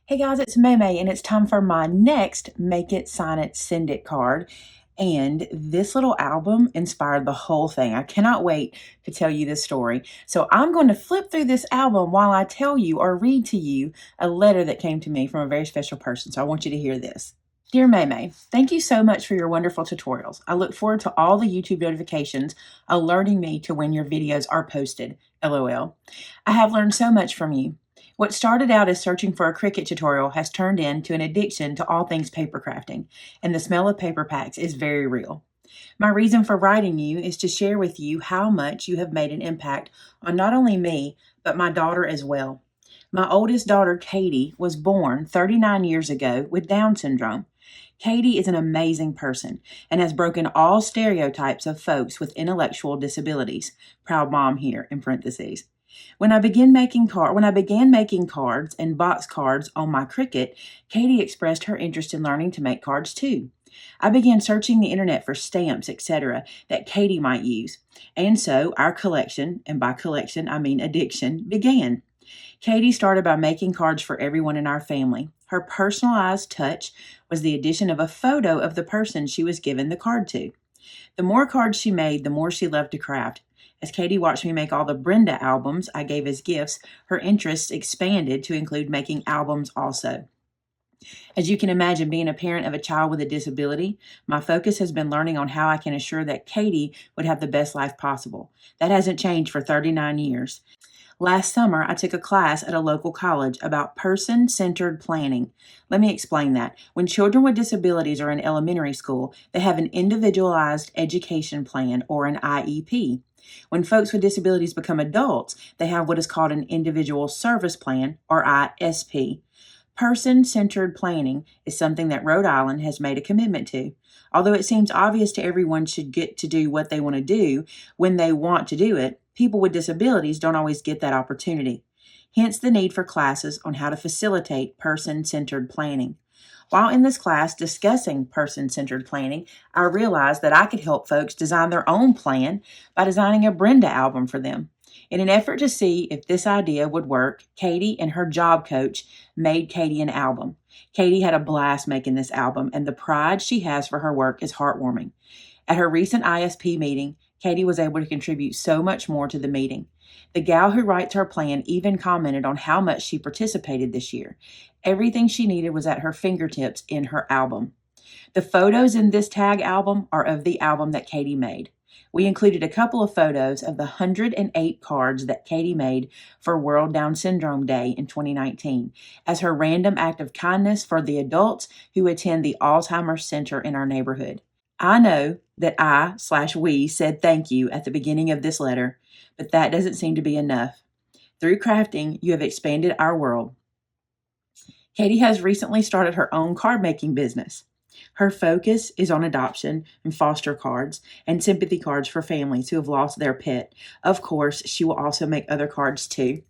Hey guys, it's Maymay, and it's time for my next Make It, Sign It, Send It card. And this little album inspired the whole thing. I cannot wait to tell you this story. So I'm going to flip through this album while I tell you or read to you a letter that came to me from a very special person. So I want you to hear this. Dear Maymay, thank you so much for your wonderful tutorials. I look forward to all the YouTube notifications alerting me to when your videos are posted. LOL. I have learned so much from you. What started out as searching for a Cricut tutorial has turned into an addiction to all things paper crafting, and the smell of paper packs is very real. My reason for writing you is to share with you how much you have made an impact on not only me, but my daughter as well. My oldest daughter, Katie, was born 39 years ago with Down syndrome. Katie is an amazing person and has broken all stereotypes of folks with intellectual disabilities. Proud mom here in parentheses. When I began making cards and box cards on my Cricut, Katie expressed her interest in learning to make cards too. I began searching the internet for stamps, etc., that Katie might use, and so our collection, and by collection I mean addiction, began. Katie started by making cards for everyone in our family. Her personalized touch was the addition of a photo of the person she was given the card to. The more cards she made, the more she loved to craft. As Katie watched me make all the Brenda albums I gave as gifts, her interests expanded to include making albums also. As you can imagine, being a parent of a child with a disability, my focus has been learning on how I can assure that Katie would have the best life possible. That hasn't changed for 39 years. Last summer, I took a class at a local college about person-centered planning. Let me explain that. When children with disabilities are in elementary school, they have an individualized education plan, or an IEP. When folks with disabilities become adults, they have what is called an individual service plan, or ISP. Person-centered planning is something that Rhode Island has made a commitment to. Although it seems obvious to everyone should get to do what they want to do when they want to do it, people with disabilities don't always get that opportunity. Hence the need for classes on how to facilitate person-centered planning. While in this class discussing person-centered planning, I realized that I could help folks design their own plan by designing a Brenda album for them. In an effort to see if this idea would work, Katie and her job coach made Katie an album. Katie had a blast making this album, and the pride she has for her work is heartwarming. At her recent ISP meeting, Katie was able to contribute so much more to the meeting. The gal who writes her plan even commented on how much she participated this year. Everything she needed was at her fingertips in her album. The photos in this tag album are of the album that Katie made. We included a couple of photos of the 108 cards that Katie made for World Down Syndrome Day in 2019 as her random act of kindness for the adults who attend the Alzheimer's Center in our neighborhood. I know that we said thank you at the beginning of this letter, but that doesn't seem to be enough. Through crafting, you have expanded our world. Katie has recently started her own card making business. Her focus is on adoption and foster cards and sympathy cards for families who have lost their pet. Of course, she will also make other cards too.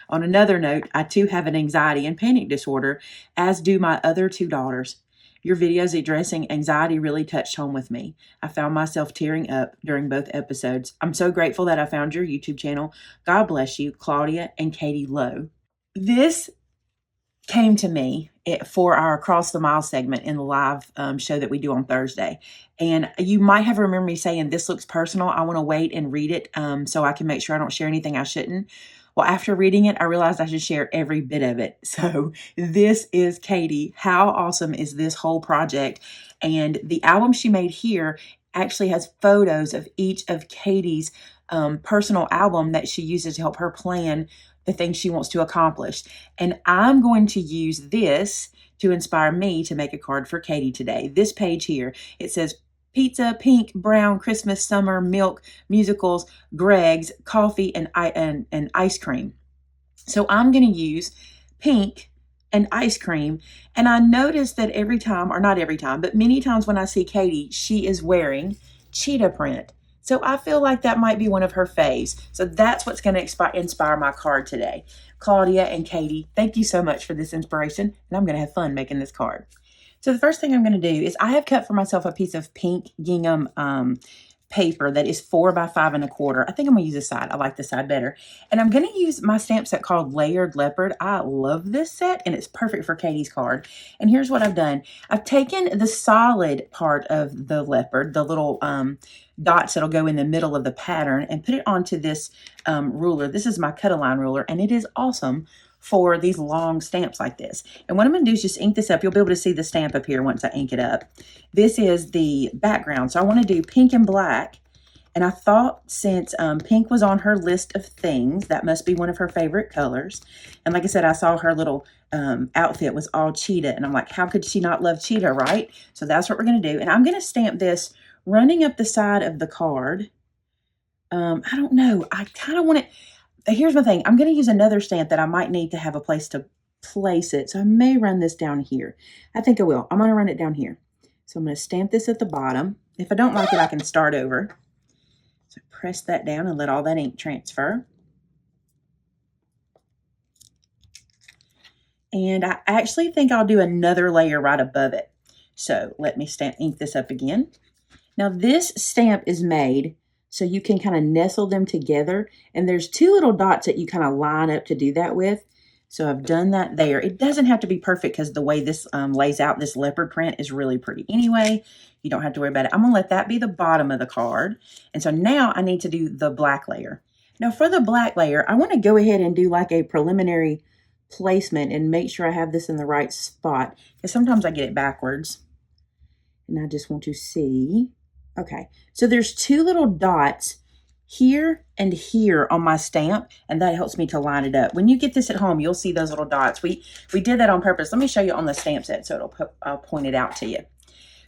On another note, I too have an anxiety and panic disorder, as do my other two daughters. Your videos addressing anxiety really touched home with me. I found myself tearing up during both episodes. I'm so grateful that I found your YouTube channel. God bless you, Claudia and Katie Lowe. This came to me for our Across the Mile segment in the live show that we do on Thursday. And you might have remembered me saying, this looks personal. I want to wait and read it so I can make sure I don't share anything I shouldn't. Well, after reading it, I realized I should share every bit of it. So this is Katie. How awesome is this whole project? And the album she made here actually has photos of each of Katie's personal album that she uses to help her plan the things she wants to accomplish. And I'm going to use this to inspire me to make a card for Katie today. This page here, it says pizza, pink, brown, Christmas, summer, milk, musicals, Greg's, coffee, and ice cream. So I'm going to use pink and ice cream. And I noticed that every time, or not every time, but many times when I see Katie, she is wearing cheetah print. So I feel like that might be one of her faves. So that's what's going to inspire my card today. Claudia and Katie, thank you so much for this inspiration, and I'm going to have fun making this card. So the first thing I'm going to do is I have cut for myself a piece of pink gingham paper that is 4 by 5 1/4. I think I'm gonna use this side. I like this side better. And I'm gonna use my stamp set called Layered Leopard. I love this set and it's perfect for Katie's card. And here's what I've done. I've taken the solid part of the leopard, the little dots that'll go in the middle of the pattern, and put it onto this ruler. This is my cut-a-line ruler, and it is awesome for these long stamps like this. And what I'm going to do is just ink this up. You'll be able to see the stamp up here once I ink it up. This is the background. So I want to do pink and black. And I thought since pink was on her list of things, that must be one of her favorite colors. And like I said, I saw her little outfit was all cheetah. And I'm like, how could she not love cheetah, right? So that's what we're going to do. And I'm going to stamp this running up the side of the card. I don't know. I kind of want it. Here's my thing. I'm going to use another stamp that I might need to have a place to place it. So I may run this down here. I think I will. I'm going to run it down here. So I'm going to stamp this at the bottom. If I don't like it, I can start over. So press that down and let all that ink transfer. And I actually think I'll do another layer right above it. So let me ink this up again. Now this stamp is made so you can kind of nestle them together. And there's 2 little dots that you kind of line up to do that with. So I've done that there. It doesn't have to be perfect because the way this lays out, this leopard print is really pretty anyway. You don't have to worry about it. I'm going to let that be the bottom of the card. And so now I need to do the black layer. Now for the black layer, I want to go ahead and do like a preliminary placement and make sure I have this in the right spot. Because sometimes I get it backwards. And I just want to see. Okay, so there's 2 little dots here and here on my stamp, and that helps me to line it up. When you get this at home, you'll see those little dots. We did that on purpose. Let me show you on the stamp set so I'll point it out to you.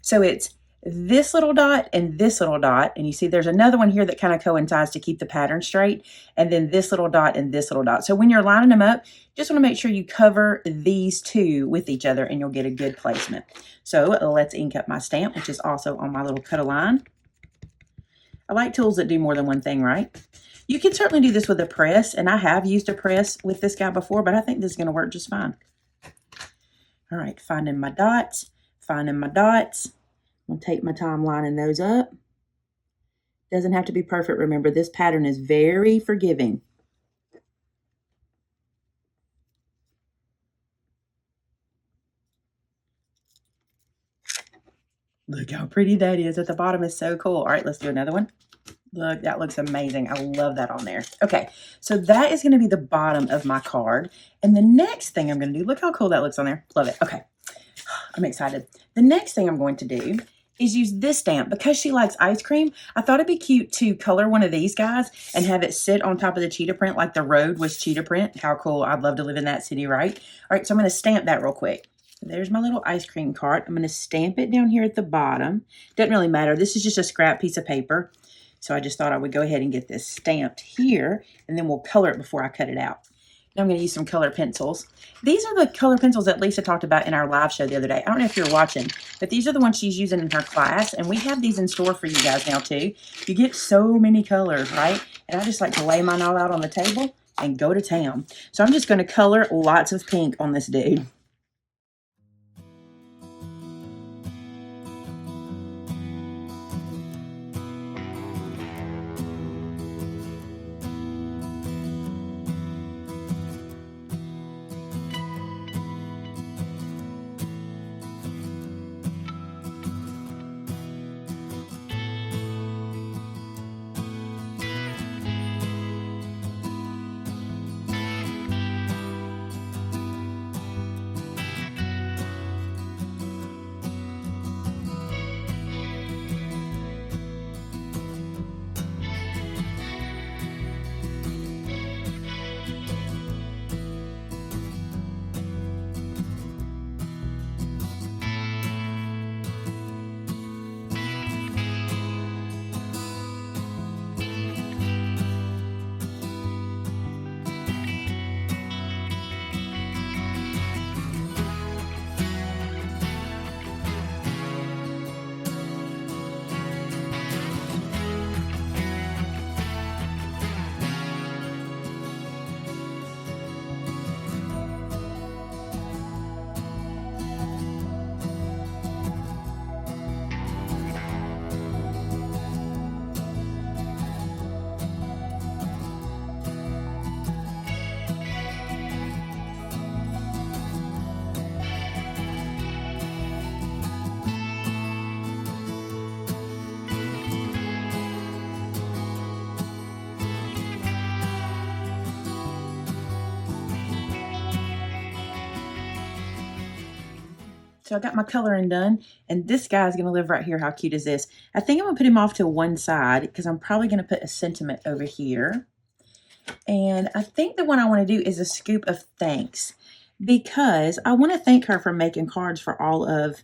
So it's this little dot and this little dot, and you see there's another one here that kind of coincides to keep the pattern straight, and then this little dot and this little dot. So when you're lining them up, just want to make sure you cover these 2 with each other and you'll get a good placement. So let's ink up my stamp, which is also on my little cut-a-line. I like tools that do more than one thing, right? You can certainly do this with a press, and I have used a press with this guy before, but I think this is going to work just fine. All right, finding my dots, finding my dots. I'm going to take my time lining those up. Doesn't have to be perfect. Remember, this pattern is very forgiving. Look how pretty that is at the bottom. Is so cool. All right, let's do another one. Look, that looks amazing. I love that on there. Okay, so that is going to be the bottom of my card. And the next thing I'm going to do, look how cool that looks on there. Love it. Okay, I'm excited. The next thing I'm going to do is use this stamp. Because she likes ice cream, I thought it'd be cute to color one of these guys and have it sit on top of the cheetah print like the road was cheetah print. How cool. I'd love to live in that city, right? All right, so I'm going to stamp that real quick. There's my little ice cream cart. I'm going to stamp it down here at the bottom. Doesn't really matter. This is just a scrap piece of paper. So I just thought I would go ahead and get this stamped here, and then we'll color it before I cut it out. Now I'm going to use some color pencils. These are the color pencils that Lisa talked about in our live show the other day. I don't know if you're watching, but these are the ones she's using in her class, and we have these in store for you guys now too. You get so many colors, right? And I just like to lay mine all out on the table and go to town. So I'm just going to color lots of pink on this dude. So I got my coloring done, and this guy's going to live right here. How cute is this? I think I'm going to put him off to one side because I'm probably going to put a sentiment over here. And I think the one I want to do is a scoop of thanks, because I want to thank her for making cards for all of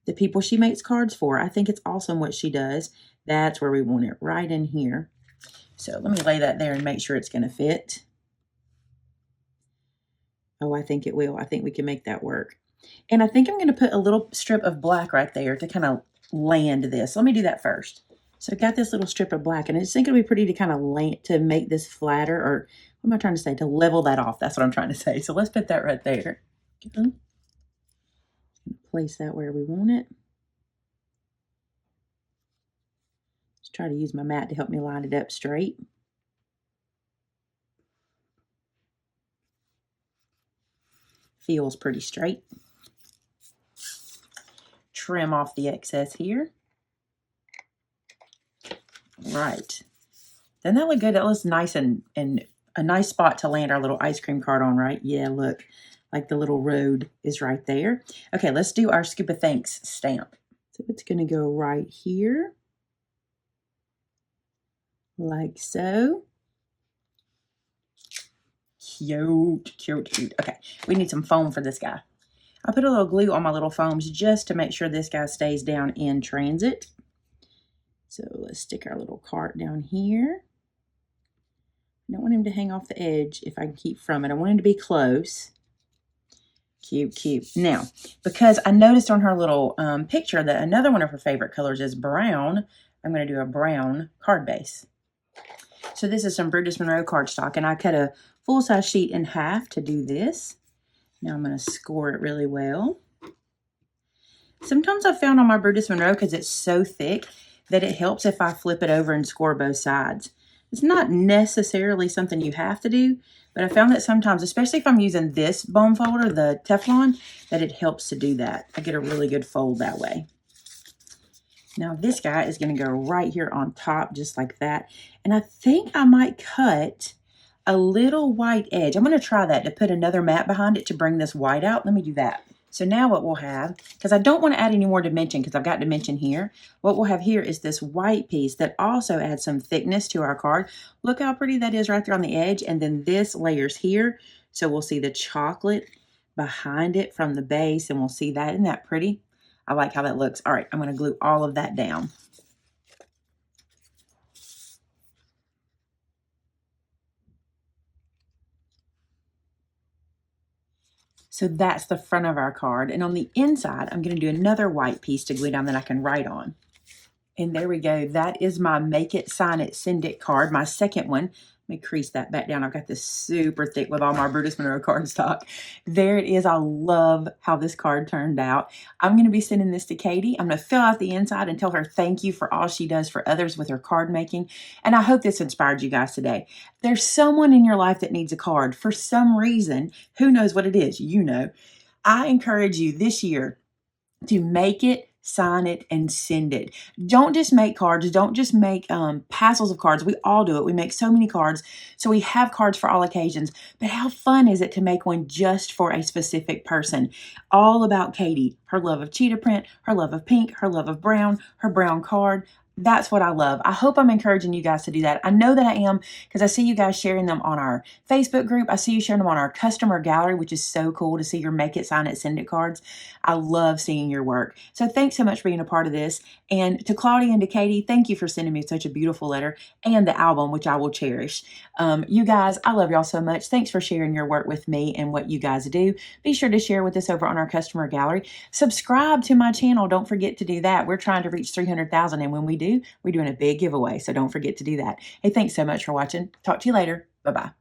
the people she makes cards for. I think it's awesome what she does. That's where we want it, right in here. So let me lay that there and make sure it's going to fit. Oh, I think it will. I think we can make that work. And I think I'm going to put a little strip of black right there to kind of land this. Let me do that first. So I got this little strip of black, and I just think it'll be pretty to kind of land, to make this flatter, or what am I trying to say? To level that off. That's what I'm trying to say. So let's put that right there. Place that where we want it. Just try to use my mat to help me line it up straight. Feels pretty straight. Trim off the excess here. Right. Doesn't that look good? That looks nice, and a nice spot to land our little ice cream cart on, right? Yeah, look. Like the little road is right there. Okay, let's do our scoop of thanks stamp. So it's going to go right here. Like so. Cute, cute, cute. Okay, we need some foam for this guy. I put a little glue on my little foams just to make sure this guy stays down in transit. So let's stick our little cart down here. I don't want him to hang off the edge if I can keep from it. I want him to be close. Cute, cute. Now, because I noticed on her little picture that another one of her favorite colors is brown, I'm going to do a brown card base. So this is some Brutus Monroe cardstock, and I cut a full-size sheet in half to do this. Now I'm going to score it really well. Sometimes I've found on my Brutus Monroe, because it's so thick, that it helps if I flip it over and score both sides. It's not necessarily something you have to do, but I found that sometimes, especially if I'm using this bone folder, the Teflon, that it helps to do that. I get a really good fold that way. Now this guy is going to go right here on top, just like that. And I think I might cut a little white edge. I'm going to try that to put another mat behind it to bring this white out. Let me do that. So now what we'll have, because I don't want to add any more dimension because I've got dimension here. What we'll have here is this white piece that also adds some thickness to our card. Look how pretty that is right there on the edge. And then this layers here. So we'll see the chocolate behind it from the base, and we'll see that. Isn't that pretty? I like how that looks. All right, I'm going to glue all of that down. So that's the front of our card. And on the inside, I'm going to do another white piece to glue down that I can write on. And there we go. That is my Make It, Sign It, Send It card, my second one. Let me crease that back down. I've got this super thick with all my Brutus Monroe cardstock. There it is. I love how this card turned out. I'm going to be sending this to Katie. I'm going to fill out the inside and tell her thank you for all she does for others with her card making. And I hope this inspired you guys today. There's someone in your life that needs a card for some reason. Who knows what it is? You know. I encourage you this year to make it, sign it, and send it. Don't just make cards. Don't just make passels of cards. We all do it. We make so many cards. So we have cards for all occasions. But how fun is it to make one just for a specific person? All about Katie, her love of cheetah print, her love of pink, her love of brown, her brown card. That's what I love. I hope I'm encouraging you guys to do that. I know that I am, because I see you guys sharing them on our Facebook group. I see you sharing them on our customer gallery, which is so cool to see your Make It, Sign It, Send It cards. I love seeing your work. So thanks so much for being a part of this. And to Claudia and to Katie, thank you for sending me such a beautiful letter and the album, which I will cherish. You guys, I love y'all so much. Thanks for sharing your work with me and what you guys do. Be sure to share with us over on our customer gallery. Subscribe to my channel. Don't forget to do that. We're trying to reach 300,000, and when we do, we're doing a big giveaway. So don't forget to do that. Hey, thanks so much for watching. Talk to you later. Bye-bye.